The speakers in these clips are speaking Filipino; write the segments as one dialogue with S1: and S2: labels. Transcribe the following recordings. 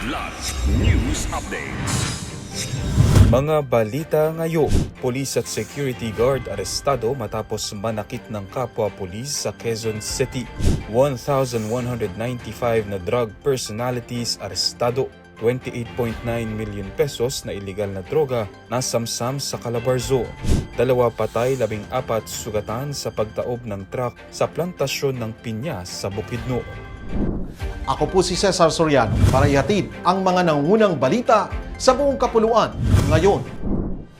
S1: Kidlat News Updates.
S2: Mga balita ngayon, pulis at security guard arestado matapos manakit ng kapwa pulis sa Quezon City. 1,195 na drug personalities arestado. 28.9 million pesos na iligal na droga na samsam sa Calabarzon. 2 patay, 14 sugatan sa pagtaob ng truck sa plantasyon ng pinya sa Bukidnon.
S3: Ako po si Cesar Soriano para ihatid ang mga nangungunang balita sa buong kapuluan ngayon.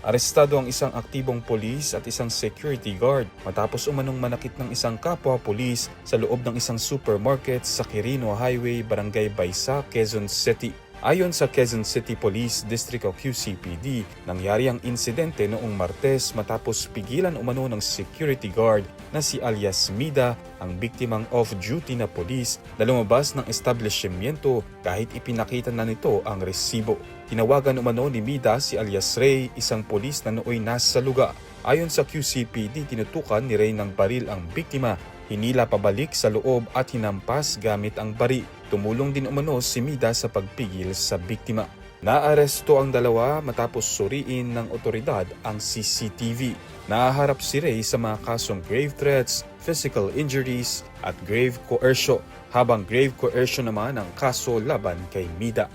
S2: Arestado ang isang aktibong pulis at isang security guard matapos umanong manakit ng isang kapwa pulis sa loob ng isang supermarket sa Quirino Highway, Barangay Baysa, Quezon City. Ayon sa Quezon City Police District o QCPD, nangyari ang insidente noong Martes matapos pigilan umano ng security guard na si alias Mida, ang biktimang off-duty na pulis, na lumabas ng establishmento kahit ipinakita na nito ang resibo. Tinawagan umano ni Mida si alias Ray, isang pulis na nooy nasa lugar. Ayon sa QCPD, tinutukan ni Ray ng baril ang biktima, hinila pabalik sa loob at hinampas gamit ang baril. Tumulong din umano si Mida sa pagpigil sa biktima. Naaresto ang dalawa matapos suriin ng otoridad ang CCTV. Nahaharap si Ray sa mga kasong grave threats, physical injuries at grave coercion, habang grave coercion naman ang kaso laban kay Mida.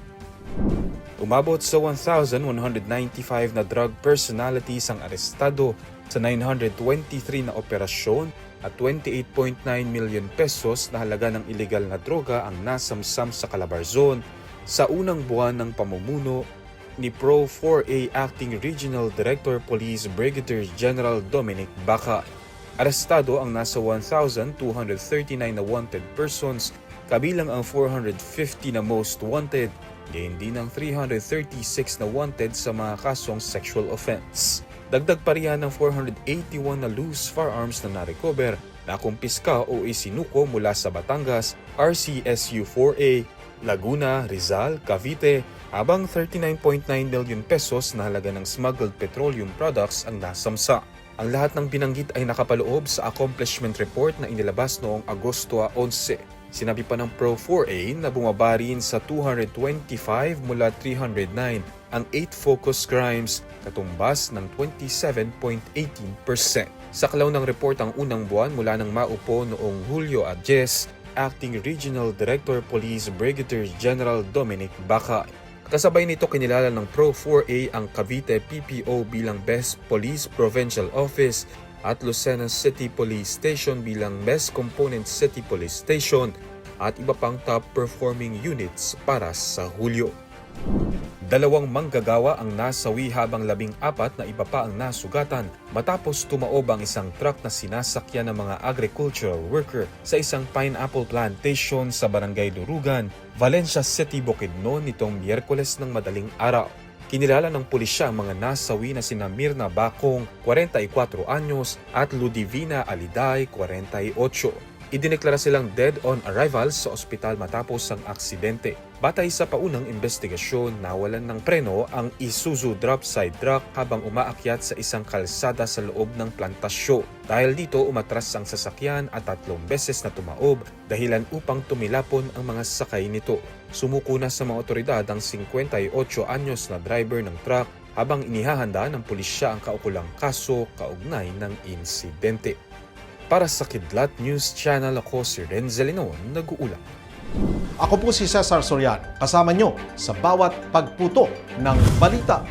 S2: Umabot sa 1,195 na drug personalities ang arestado sa 923 na operasyon at 28.9 million pesos na halaga ng iligal na droga ang nasamsam sa Calabarzon sa unang buwan ng pamumuno ni Pro 4A Acting Regional Director Police Brigadier General Dominic Baca. Arestado ang nasa 1,239 na wanted persons, kabilang ang 450 na most wanted, gayon din ang 336 na wanted sa mga kasong sexual offense. Dagdag pa riyan ng 481 na loose firearms na narecover, nakumpiska o isinuko mula sa Batangas, RCSU 4A, Laguna, Rizal, Cavite, habang 39.9 million pesos na halaga ng smuggled petroleum products ang nasamsa. Ang lahat ng binanggit ay nakapaloob sa accomplishment report na inilabas noong Agosto 11. Sinabi pa ng Pro 4A na bumaba rin sa 225 mula 309 ang 8 focus crimes, katumbas ng 27.18%. Saklaw ng report ang unang buwan mula nang maupo noong Hulyo 10, Acting Regional Director Police Brigadier General Dominic Baca. Kasabay nito kinilala ng Pro 4A ang Cavite PPO bilang Best Police Provincial Office at Lucena City Police Station bilang Best Component City Police Station at iba pang top-performing units para sa Hulyo. 2 manggagawa ang nasawi habang 14 na iba pa ang nasugatan matapos tumaob ang isang truck na sinasakyan ng mga agricultural worker sa isang pineapple plantation sa Barangay Durugan, Valencia City, Bukidnon nitong Miyerkules ng madaling araw. Kinilala ng pulisya ang mga nasawi na sina Mirna Bacong, 44 anyos at Ludivina Aliday, 48. Idineklara silang dead on arrival sa ospital matapos ang aksidente. Batay sa paunang investigasyon, nawalan ng preno ang Isuzu drop-side truck habang umaakyat sa isang kalsada sa loob ng plantasyon. Dahil dito, umatras ang sasakyan at 3 beses na tumaob, dahilan upang tumilapon ang mga sakay nito. Sumuko na sa mga otoridad ang 58 anyos na driver ng truck habang inihahanda ng pulisya ang kaukulang kaso kaugnay ng insidente. Para sa Kidlat News Channel, ako si Renzel Linon, nag-uulat.
S3: Ako po si Cesar Soriano, kasama nyo sa bawat pagputo ng balita.